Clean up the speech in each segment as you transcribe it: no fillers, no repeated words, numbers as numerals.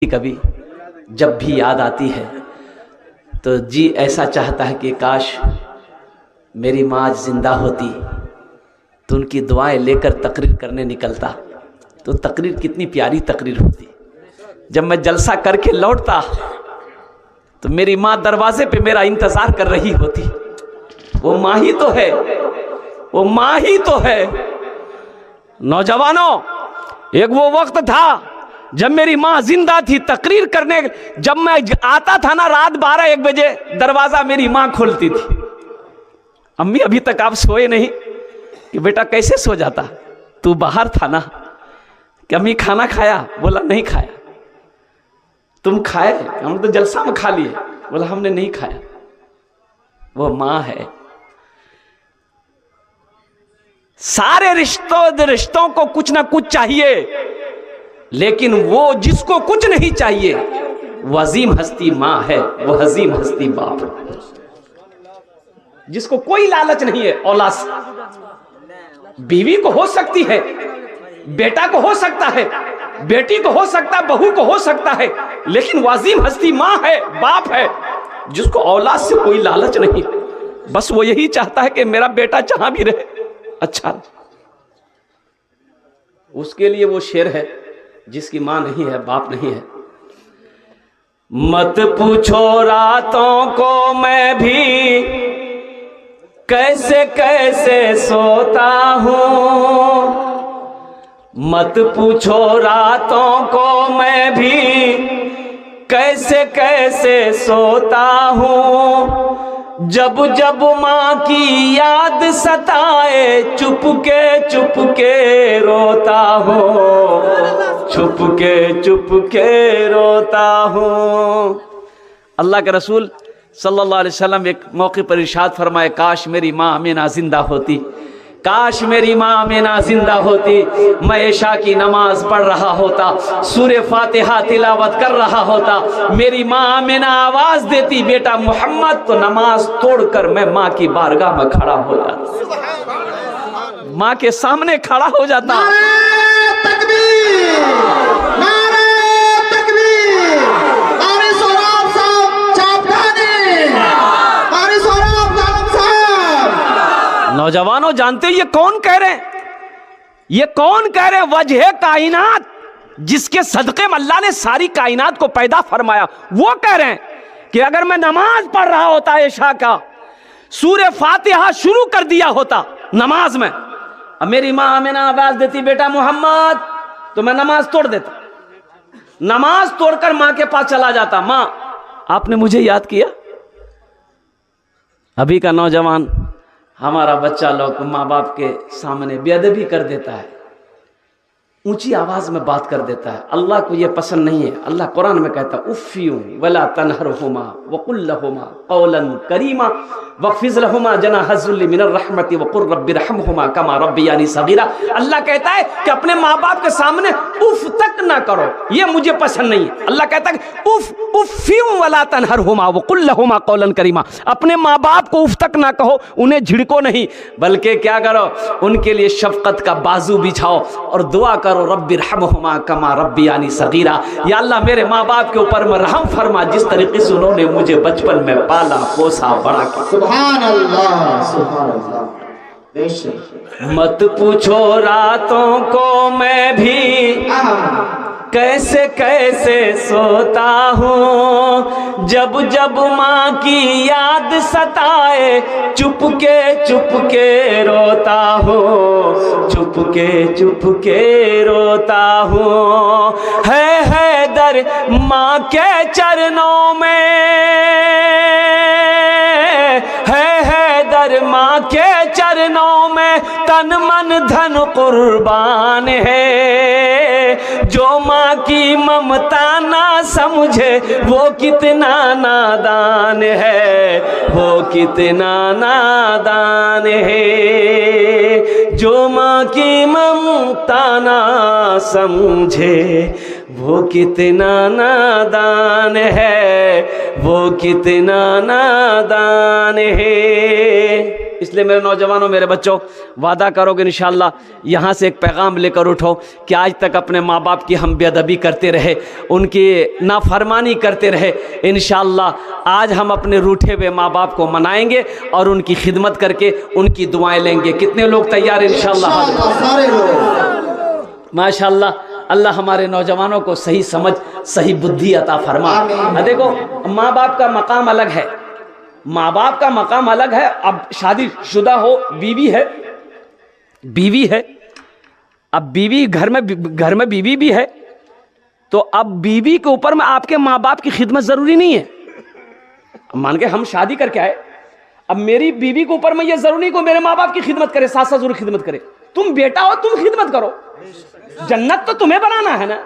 कभी जब भी याद आती है तो जी ऐसा चाहता है कि काश मेरी माँ आज जिंदा होती तो उनकी दुआएं लेकर तकरीर करने निकलता तो तकरीर कितनी प्यारी तकरीर होती। जब मैं जलसा करके लौटता तो मेरी माँ दरवाजे पे मेरा इंतजार कर रही होती। वो माँ ही तो है, वो माँ ही तो है। नौजवानों, एक वो वक्त था जब मेरी माँ जिंदा थी, तकरीर करने जब मैं आता था ना रात 12-1 बजे, दरवाजा मेरी माँ खोलती थी। अम्मी अभी तक आप सोए नहीं? कि बेटा कैसे सो जाता, तू बाहर था ना? कि अम्मी खाना खाया? बोला नहीं खाया। तुम खाए? हम तो जलसा में खा लिए। बोला हमने नहीं खाया। वो माँ है। सारे रिश्तों को कुछ ना कुछ चाहिए, लेकिन वो जिसको कुछ नहीं चाहिए वो अजीम हस्ती माँ है, वो अजीम हस्ती बाप है। जिसको कोई लालच नहीं है औलाद से। बीवी को हो सकती है, बेटा को हो सकता है, बेटी को हो सकता है, बहू को हो सकता है, लेकिन वो अजीम हस्ती माँ है, बाप है, जिसको औलाद से कोई लालच नहीं। बस वो यही चाहता है कि मेरा बेटा जहां भी रहे अच्छा। उसके लिए वो शेर है जिसकी मां नहीं है, बाप नहीं है। मत पूछो रातों को मैं भी कैसे कैसे सोता हूं, मत पूछो रातों को मैं भी कैसे कैसे सोता हूं। जब जब माँ की याद सताए चुप के रोता हूँ, चुप के रोता हूँ। अल्लाह के रसूल सल्लल्लाहु अलैहि वसल्लम एक मौके पर इरशाद फरमाए, काश मेरी माँ आमिना जिंदा होती, काश मेरी माँ आमिना जिंदा होती, मैं इशा की नमाज पढ़ रहा होता, सूरे फातिहा तिलावत कर रहा होता, मेरी माँ आमिना आवाज देती बेटा मोहम्मद, तो नमाज तोड़कर मैं माँ की बारगाह में खड़ा हो जाता, माँ के सामने खड़ा हो जाता। नौजवानों, जानते हो ये कौन कह रहे हैं? ये कौन कह रहे हैं? वजह कायनात, जिसके सदक़े में अल्लाह ने सारी कायनात को पैदा फरमाया, वो कह रहे हैं कि अगर मैं नमाज पढ़ रहा होता इशा का, सूरे फातिहा शुरू कर दिया होता नमाज में, अब मेरी माँ आमिना आवाज देती बेटा मोहम्मद, तो मैं नमाज तोड़ देता, नमाज तोड़कर माँ के पास चला जाता, माँ आपने मुझे याद किया। अभी का नौजवान, हमारा बच्चा लोग माँ बाप के सामने बेअदबी कर देता है, ऊंची आवाज में बात कर देता है। अल्लाह को यह पसंद नहीं है। अल्लाह कुरान में कहता है उफ़्फ़ियूं वला तनहरहुमा वक़ुल लहुमा क़ौलन करीमा वख़्फ़िज़ लहुमा जनाहज़ुल्लि मिनर रहमति वक़ुल रब्बिरहमहुमा कमा रब्बियानी सग़ीरा। अल्लाह कहता है कि अपने माँ बाप के सामने उफ तक ना करो, ये मुझे पसंद नहीं है। अल्लाह कहता है उफ़्फ़ियूं वला तनहरहुमा वक़ुल लहुमा क़ौलन करीमा, अपने माँ बाप को उफ तक ना कहो, उन्हें झिड़को नहीं, बल्कि क्या करो, उनके लिए शफ़क़त का बाजू बिछाओ और दुआ करो, रब्बिरहमहुमा कमा रब्बियानी सगीरा। या अल्लाह मेरे माँ बाप के ऊपर में रहम फरमा, जिस तरीके से उन्होंने मुझे बचपन में पाला पोसा बड़ा किया। सुभान अल्लाह, सुभान अल्लाह। मत पूछो रातों को मैं भी कैसे कैसे सोता हूँ, जब जब माँ की याद सताए चुप के रोता हूँ, चुप के रोता हूँ। है दर माँ के चरणों में, है दर माँ के चरणों में, तन मन धन कुर्बान है। जो माँ की ममता ना समझे वो कितना नादान है, वो कितना नादान है। जो माँ की ममता ना समझे वो कितना नादान है, वो कितना नादान है। इसलिए मेरे नौजवानों, मेरे बच्चों, वादा करोगे इंशाअल्लाह यहाँ से एक पैगाम लेकर उठो कि आज तक अपने माँ बाप की हम बेअदबी करते रहे, उनकी नाफरमानी करते रहे। इंशाअल्लाह आज हम अपने रूठे हुए माँ बाप को मनाएंगे और उनकी खिदमत करके उनकी दुआएं लेंगे। कितने लोग तैयार हैं इंशाअल्लाह? सारे लोग माशाअल्लाह। अल्लाह हमारे नौजवानों को सही समझ, सही बुद्धि अता फरमा। देखो, माँ बाप का मकाम अलग है, माँ बाप का मकाम अलग है। अब शादीशुदा हो, बीवी है, बीवी है, अब बीवी घर में बीवी भी है, तो अब बीवी के ऊपर में आपके माँ बाप की खिदमत जरूरी नहीं है। मान के हम शादी करके आए, अब मेरी बीवी के ऊपर में ये जरूरी नहीं को मेरे माँ बाप की खिदमत करे, सास ससुर की खिदमत करे। तुम बेटा हो, तुम खिदमत करो, जन्नत तो तुम्हें बनाना है ना।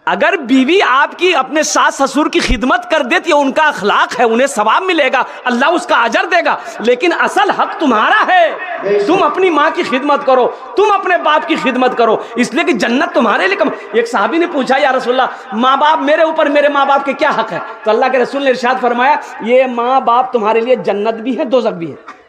अगर बीवी आपकी अपने सास ससुर की खिदमत कर देती है, उनका अखलाक है, उन्हें सवाब मिलेगा, अल्लाह उसका अजर देगा, लेकिन असल हक तुम्हारा है। तुम अपनी माँ की खिदमत करो, तुम अपने बाप की खिदमत करो, इसलिए कि जन्नत तुम्हारे लिए कम। एक साहबी ने पूछा, या रसूलल्लाह, माँ बाप मेरे ऊपर, मेरे माँ बाप के क्या हक है? तो अल्लाह के रसूल ने इरशाद फरमाया, ये माँ बाप तुम्हारे लिए जन्नत भी है, दोज़ख भी है।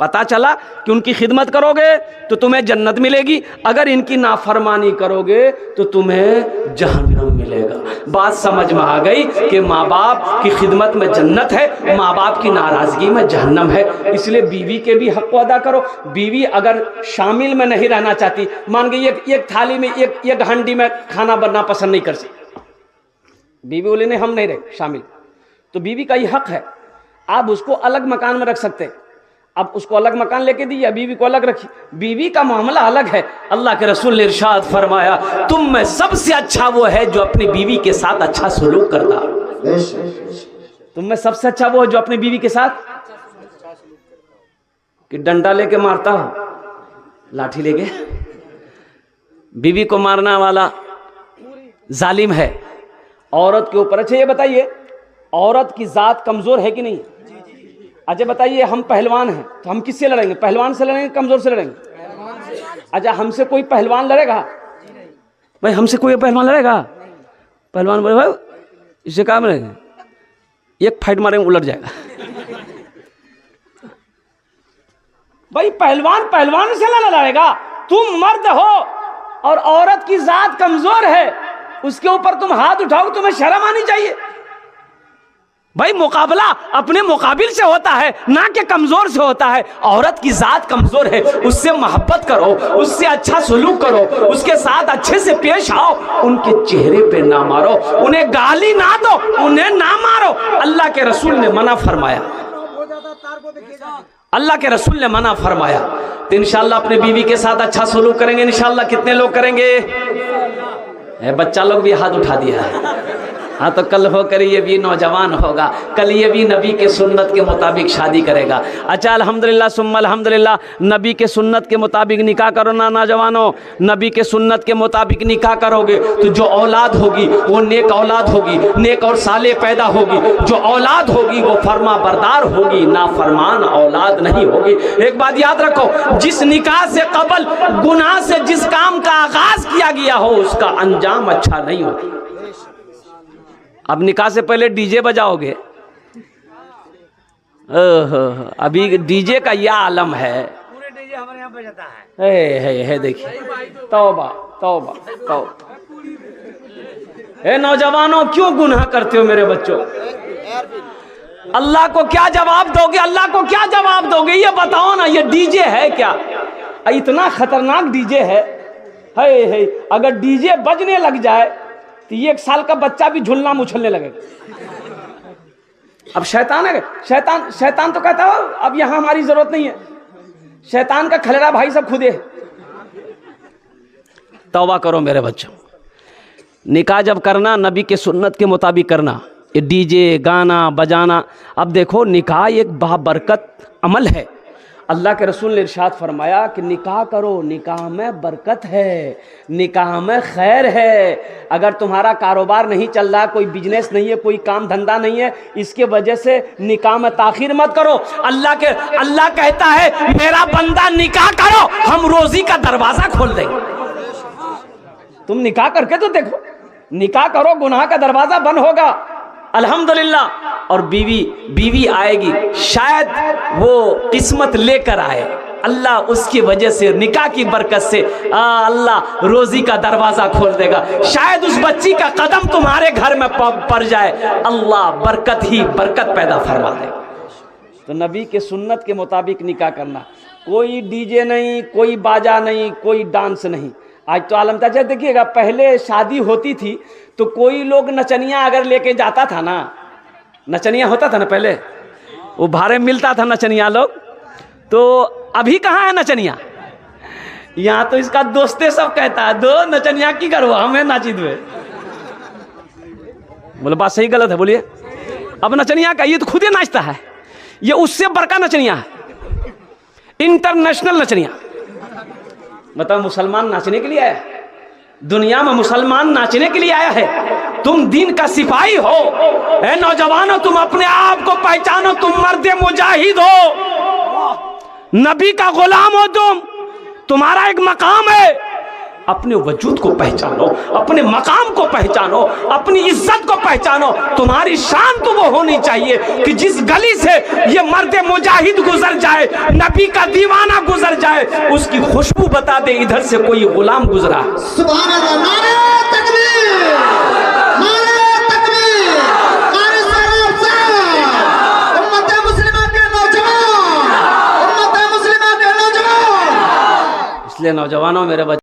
पता चला कि उनकी खिदमत करोगे तो तुम्हें जन्नत मिलेगी, अगर इनकी नाफरमानी करोगे तो तुम्हें जहन्नम मिलेगा। बात समझ में आ गई कि माँ बाप की खिदमत में जन्नत है, माँ बाप की नाराजगी में जहन्नम है। इसलिए बीवी के भी हक को अदा करो। बीवी अगर शामिल में नहीं रहना चाहती, मान गई एक थाली में एक हंडी में खाना बनना पसंद नहीं कर सकती, बीवी बोले नहीं हम नहीं रहे शामिल, तो बीवी का ये हक है, आप उसको अलग मकान में रख सकते हैं। अब उसको अलग मकान लेके दी या बीवी को अलग रखी, बीवी का मामला अलग है। अल्लाह के रसूल ने इरशाद फरमाया, तुम में सबसे अच्छा वो है जो अपनी बीवी के साथ अच्छा सलूक करता। तुम में सबसे अच्छा वो है जो अपनी बीवी के साथ, कि डंडा लेके मारता हो, लाठी लेके, बीवी को मारना वाला जालिम है औरत के ऊपर। अच्छा ये बताइए, औरत की जात कमजोर है कि नहीं? अच्छा बताइए, हम पहलवान हैं तो हम किससे लड़ेंगे? पहलवान से लड़ेंगे, कमजोर से लड़ेंगे? अच्छा हमसे कोई पहलवान लड़ेगा? भाई हमसे कोई पहलवान लड़ेगा? पहलवान बोले भाई इससे काम लड़ेंगे, एक फाइट मारेंगे उलट जाएगा। भाई पहलवान से लड़ेगा? तुम मर्द हो और औरत की जात कमजोर है, उसके ऊपर तुम हाथ उठाओ, तुम्हें शर्म आनी चाहिए। भाई मुकाबला अपने मुकाबिल से होता है, ना कि कमजोर से होता है। औरत की जात कमजोर है, उससे मोहब्बत करो, उससे अच्छा सलूक करो, उसके साथ अच्छे से पेश आओ, उनके चेहरे पे ना मारो, उन्हें गाली ना दो, उन्हें ना मारो। अल्लाह के रसूल ने मना फरमाया, अल्लाह के रसूल ने मना फरमाया। तो इंशाअल्लाह अपने बीवी के साथ अच्छा सलूक करेंगे इंशाअल्लाह। कितने लोग करेंगे? बच्चा लोग भी हाथ उठा दिया है। हाँ तो कल होकर ये भी नौजवान होगा, कल ये भी नबी के सुन्नत के मुताबिक शादी करेगा। अच्छा अल्हम्दुलिल्लाह सुम्मा अल्हम्दुलिल्लाह, नबी के सुन्नत के मुताबिक निकाह करो ना नौजवानों। नबी के सुन्नत के मुताबिक निकाह करोगे तो जो औलाद होगी वो नेक औलाद होगी, नेक और साले पैदा होगी। जो औलाद होगी वो फरमा बरदार होगी, ना फरमान औलाद नहीं होगी। एक बात याद रखो, जिस निकाह से कबल गुनाह से जिस काम का आगाज किया गया हो उसका अंजाम अच्छा नहीं होगा। अब निकाह से पहले डीजे बजाओगे, अभी डीजे का यह आलम है, पूरे डीजे हमारे यहाँ बजाता है। देखिए, तौबा तौबा तौबा। नौजवानों क्यों गुनाह करते हो मेरे बच्चों? अल्लाह को क्या जवाब दोगे? अल्लाह को क्या जवाब दोगे? ये बताओ ना, ये डीजे है क्या? इतना खतरनाक डीजे है। अगर डीजे बजने लग जाए तो 1 साल का बच्चा भी झूलना उछलने लगेगा। अब शैतान है, शैतान तो कहता है अब यहां हमारी जरूरत नहीं है, शैतान का खलेरा भाई सब खुदे है। तौबा करो मेरे बच्चों, निकाह जब करना नबी के सुन्नत के मुताबिक करना। ये डीजे गाना बजाना, अब देखो निकाह एक बाबरकत अमल है। अल्लाह के रसूल ने इरशाद फरमाया कि निकाह करो, निकाह में बरकत है, निकाह में खैर है। अगर तुम्हारा कारोबार नहीं चल रहा, कोई बिजनेस नहीं है, कोई काम धंधा नहीं है, इसके वजह से निकाह में ताखीर मत करो। अल्लाह कहता है मेरा बंदा निकाह करो, हम रोजी का दरवाजा खोल देंगे। तुम निकाह करके तो देखो, निकाह करो, गुनाह का दरवाजा बंद होगा। अल्हम्दुलिल्लाह और बीवी आएगी, शायद वो किस्मत लेकर आए, अल्लाह उसकी वजह से, निकाह की बरकत से अल्लाह रोजी का दरवाजा खोल देगा। शायद उस बच्ची का कदम तुम्हारे घर में पड़ जाए, अल्लाह बरकत ही बरकत पैदा फरमा देगा। तो नबी के सुन्नत के मुताबिक निकाह करना, कोई डीजे नहीं, कोई बाजा नहीं, कोई डांस नहीं। आज तो आलम ताजा देखिएगा, पहले शादी होती थी तो कोई लोग नचनिया अगर लेके जाता था ना, नचनिया होता था ना पहले, वो भाड़े मिलता था नचनिया लोग, तो अभी कहाँ है नचनिया? यहाँ तो इसका दोस्ते सब कहता है, दो नचनिया की करो, हमें नाची दो। बोले बात सही गलत है? बोलिए। अब नचनिया का ये तो खुद ही नाचता है, ये उससे बड़का नचनिया है, इंटरनेशनल नचनिया। मतलब मुसलमान नाचने के लिए आया है, दुनिया में मुसलमान नाचने के लिए आया है। तुम दीन का सिपाही हो, ए नौजवानों, तुम अपने आप को पहचानो, तुम मर्द मुजाहिद हो, नबी का गुलाम हो तुम, तुम्हारा एक मकाम है। अपने वजूद को पहचानो, अपने मकाम को पहचानो, अपनी इज्जत को पहचानो। तुम्हारी शान तो वो होनी चाहिए कि जिस गली से ये मर्द मुजाहिद गुजर जाए, नबी का दीवाना गुजर जाए, उसकी खुशबू बता दे इधर से कोई गुलाम गुजरा। सुभान अल्लाह, नारे तकबीर, नारे तकबीर, नारे सलाम, उम्मत मुस्लिमा के नौजवान, उम्मत मुस्लिमा के नौजवान। इसलिए नौजवानों, मेरे